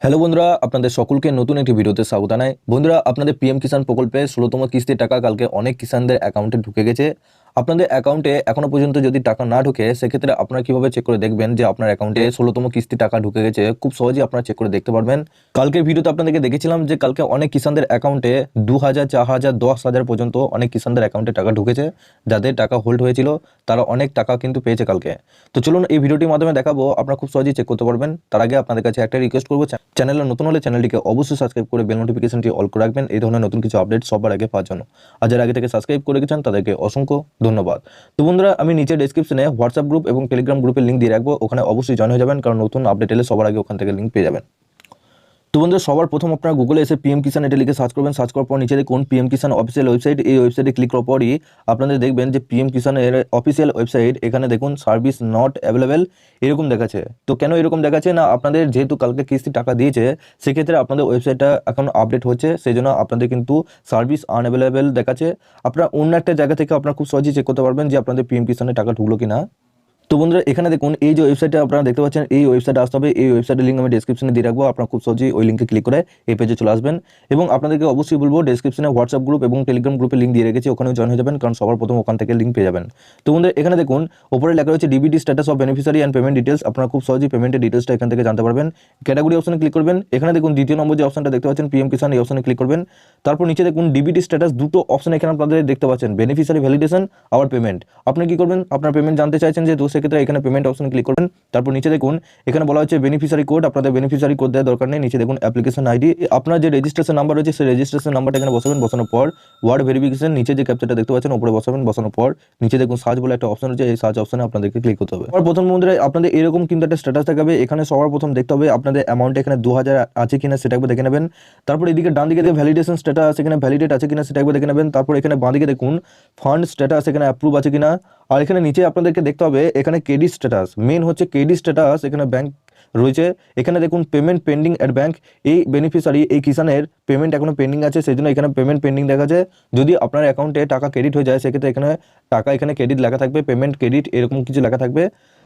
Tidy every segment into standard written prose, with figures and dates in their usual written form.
Hello বন্ধুরা, আপনাদের সকলকে নতুন একটি ভিডিওতে স্বাগত জানাই। বন্ধুরা, আপনাদের পিএম কিষাণ প্রকল্পে 16তম কিস্তির টাকা কালকে অনেক কিষাণদের অ্যাকাউন্টে ঢুকে গেছে। আপনাদের অ্যাকাউন্টে এখনো পর্যন্ত যদি টাকা না ঢোকে, সেক্ষেত্রে আপনারা কিভাবে চেক করে দেখবেন যে আপনার অ্যাকাউন্টে 16তম কিস্তির টাকা ঢুকে গেছে? খুব সহজেই আপনারা চেক করে দেখতে পারবেন। কালকের ভিডিওতে আপনাদেরকে দেখেছিলাম যে কালকে অনেক কিষাণদের অ্যাকাউন্টে 2000, 4000, 10,000 পর্যন্ত অনেক কিষাণদের অ্যাকাউন্টে টাকা ঢুকেছে। যাদের টাকা হোল্ড হয়েছিল তারা অনেক টাকা কিন্তু পেয়েছে কালকে। তো চলুন এই ভিডিওটির মাধ্যমে দেখাবো, আপনারা খুব সহজেই চেক করতে পারবেন। তার আগে আপনাদের কাছে একটা রিকোয়েস্ট করবো, চ্যানেলে নতুন হলে চ্যানেলটিকে অবশ্যই সাবস্ক্রাইব করে বেল নোটিফিকেশনটি অল করে রাখবেন এই ধরনের নতুন কিছু আপডেট সবার আগে পাওয়ার জন্য। আর যারা আগে থেকে সাবস্ক্রাইব করে গেছেন তাদেরকে অসংখ্য ধন্যবাদ। তো বন্ধুরা, আমি নিচে ডেসক্রিপশনে হোয়াটসঅ্যাপ গ্রুপ এবং টেলিগ্রাম গ্রুপের লিঙ্ক দিয়ে রাখবো, ওখানে অবশ্যই জয়েন হয়ে যাবেন, কারণ নতুন আপডেট এলে সবার আগে ওখান থেকে লিঙ্ক পেয়ে যাবেন। তো বন্ধুরা, সবার প্রথম আপনারা গুগলে এসে পিএম কিষাণ এটা লিখে সার্চ করবেন। সার্চ করার পর নিচে দেখুন পিএম কিষাণ অফিসিয়াল ওয়েবসাইট। এই ওয়েবসাইটে ক্লিক করার পরই আপনাদের দেখবেন যে পিএম কিষাণের অফিসিয়াল ওয়েবসাইট। এখানে দেখুন সার্ভিস নট অ্যাভেলেবেল এরকম দেখাচ্ছে। তো কেন এরকম দেখাচ্ছে না? আপনাদের যেহেতু কালকে কিস্তি টাকা দিয়েছে, সেক্ষেত্রে আপনাদের ওয়েবসাইটটা এখন আপডেট হচ্ছে, সেই জন্য আপনাদের কিন্তু সার্ভিস আনঅ্যাভেলেবেল দেখাচ্ছে। আপনারা অন্য একটা জায়গা থেকে আপনারা খুব সহজেই চেক করতে পারবেন যে আপনাদের পিএম কিষাণের টাকা ঢুকলো কিনা। তো বন্ধুরা, এখানে দেখুন এই যে ওয়েবসাইটটা আপনারা দেখতে পাচ্ছেন, এই ওয়েবসাইটে আসতে হবে। এই ওয়েবসাইটের লিঙ্ক আমি ডেসক্রিপশনে দিয়ে রাখবো, আপনারা খুব সহজেই ওই লিঙ্কে ক্লিক করে এই পেজে চলে আসবেন। এবং আপনাদেরকে অবশ্যই বলবো, ডেসক্রিপশনে হোয়াটসঅ্যাপ গ্রুপ এবং টেলিগ্রাম গ্রুপের লিঙ্ক দিয়ে রেখেছি, ওখানেও জয়েন হয়ে যাবেন, কারণ সবার প্রথম ওখান থেকে লিঙ্ক পেয়ে যাবেন। তো বন্ধুরা, এখানে দেখুন ওপরে লেখা রয়েছে DBT status of beneficiary and payment details. আপনারা খুব সহজেই পেমেন্টের ডিটেলসটা এখান থেকে জানতে পারবেন। ক্যাটাগরি অপশনে ক্লিক করবেন। এখানে দেখুন দ্বিতীয় নম্বর যে অপশনটা দেখতে পাচ্ছেন পিএম কিষাণ, এই অপশনে ক্লিক করবেন। তারপর নিচে দেখুন ডিবিটি স্ট্যাটাস, দুটো অপশন এখানে আপনাদের দেখতে পাচ্ছেন, বেনিফিশিয়ারি ভ্যালিডেশন আবার পেমেন্ট। আপনি কি করবেন? আপনার পেমেন্ট জানতে চাইছেন যেহেতু, সেক্ষেত্রে এখানে পেমেন্ট অপশনে ক্লিক করবেন। তারপর নিচে দেখুন এখানে বলা হচ্ছে বেনিফিশিয়ারি কোড। আপনাদের বেনিফিশিয়ারি কোড দেওয়ার দরকার নেই। নিচে দেখুন অ্যাপ্লিকেশন আইডি, আপনার যে রেজিস্ট্রেশন নাম্বার রয়েছে সেই রেজিস্ট্রেশন নাম্বারটা এখানে বসাবেন। বসানোর পর ওয়ার্ড ভেরিফিকেশন, নিচে যে ক্যাপচারটা দেখতে পাচ্ছেন উপরে বসাবেন। বসানোর পর নিচে দেখুন সার্চ বলে একটা অপশন রয়েছে, এই সার্চ অপশনে আপনাদেরকে ক্লিক করতে হবে। আর প্রথম বন্ধুরা, আপনাদের এরকম কিন্তু একটা স্ট্যাটাস দেখাবে। এখানে সবার প্রথম দেখতে হবে আপনাদের অ্যামাউন্ট এখানে 2000 আছে কিনা, সেটা একবার দেখে নেবেন। তারপর এদিকে ডান দিকে ভ্যালিডেশন স্ট্যাটাস, এখানে ভ্যালিডেট আছে কিনা সেটা একবার দেখে নেবেন। তারপর এখানে বাঁ দিকে দেখুন ফান্ড স্ট্যাটাস, এখানে অ্যাপ্রুভ আছে কিনা। আর এখানে নিচে আপনাদেরকে দেখতে হবে এখানে ক্রেডিট স্ট্যাটাস, মেন হচ্ছে ক্রেডিট স্ট্যাটাস। এখানে ব্যাংক রয়েছে, এখানে দেখুন পেমেন্ট পেন্ডিং অ্যাট ব্যাংক। এই বেনিফিশিয়ারি এই কিষাণের পেমেন্ট এখনো পেন্ডিং আছে, সেই জন্য এখানে পেমেন্ট পেন্ডিং দেখাচ্ছে। যদি আপনার অ্যাকাউন্টে টাকা ক্রেডিট হয়ে যায়, সেক্ষেত্রে এখানে টাকা এখানে ক্রেডিট লেখা থাকবে, পেমেন্ট ক্রেডিট এরকম কিছু লেখা থাকবে।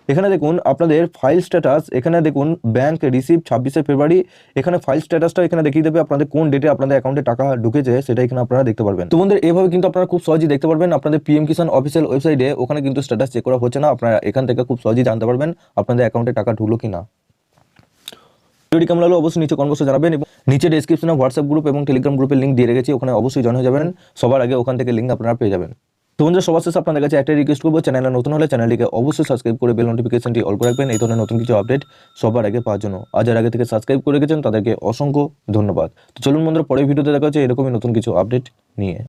এখানে দেখুন আপনাদের ফাইল স্ট্যাটাস, এখানে দেখুন ব্যাংক রিসিভ 26শে ফেব্রুয়ারি। এখানে ফাইল স্ট্যাটাসটা এখানে দেখিয়ে দেবে আপনাদের কোন ডেটে আপনাদের অ্যাকাউন্টে টাকা ঢুকেছে, সেটা এখানে আপনারা দেখতে পারবেন। তো বন্ধুরা, এইভাবে কিন্তু আপনারা খুব সহজেই দেখতে পারবেন আপনাদের পিএম কিষাণ অফিসিয়াল ওয়েবসাইটে। ওখানে কিন্তু স্ট্যাটাস চেক করা হচ্ছে না, আপনারা এখান থেকে খুব সহজেই জানতে পারবেন আপনাদের অ্যাকাউন্টে টাকা ঢুকলো কিনা। ভিডিওটি কেমন লাগলো অবশ্যই নিচে কমেন্ট বক্সে জানাবেন, এবং নিচে ডেসক্রিপশনে হোয়াটসঅ্যাপ গ্রুপ এবং টেলিগ্রাম গ্রুপের লিঙ্ক দিয়ে রেখেছি, ওখানে অবশ্যই জয়েন হয়ে যাবেন। সবার আগে ওখান থেকে লিঙ্ক আপনারা পেয়ে যাবেন। তো বন্ধুরা, সবার শেষে আপনাদের কাছে একটা রিকোয়েস্ট করবো, চ্যানেলে নতুন হলে চ্যানেলটিকে অবশ্যই সাবস্ক্রাইব করে বেল নোটিফিকেশনটি অল করে রাখবেন এই ধরনের নতুন কিছু আপডেট সবার আগে পাওয়ার জন্য। আর যারা আগে থেকে সাবস্ক্রাইব করে রেখেছেন তাদেরকে অসংখ্য ধন্যবাদ। তো চলুন বন্ধুরা, পরের ভিডিওতে দেখা হচ্ছে এরকমই নতুন কিছু আপডেট নিয়ে।